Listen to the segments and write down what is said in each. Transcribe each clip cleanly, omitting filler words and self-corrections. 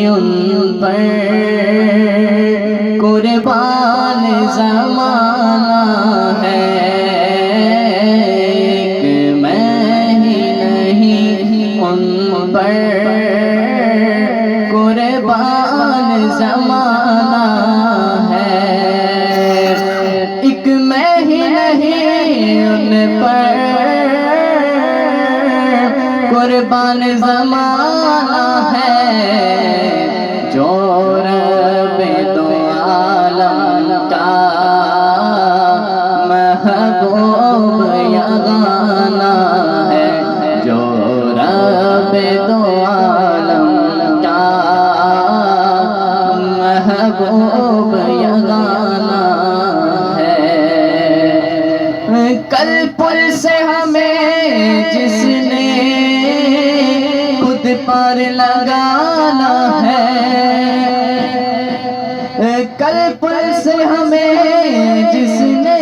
उन पर कुर्बान ज़माना है। कि मैं ही नहीं उन पर कुर्बान ज़माना है। एक मैं ही नहीं उन पर कुर्बान ज़माना है। जो रब दो आलम का महबूब यगाना है। जो रब दो आलम का महबूब यगाना है। कल पुल से हमें जिसने खुद पर लगाना है। कल पुल से हमें जिसने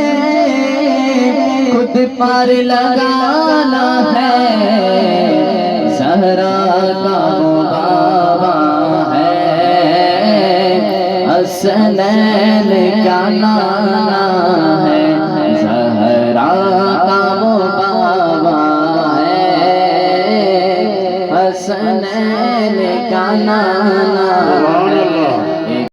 खुद पर लगाना है। ज़हरा का वो बाबा है, हसनैन का नाना है। ज़हरा का वो बाबा है, हसनैन का नाना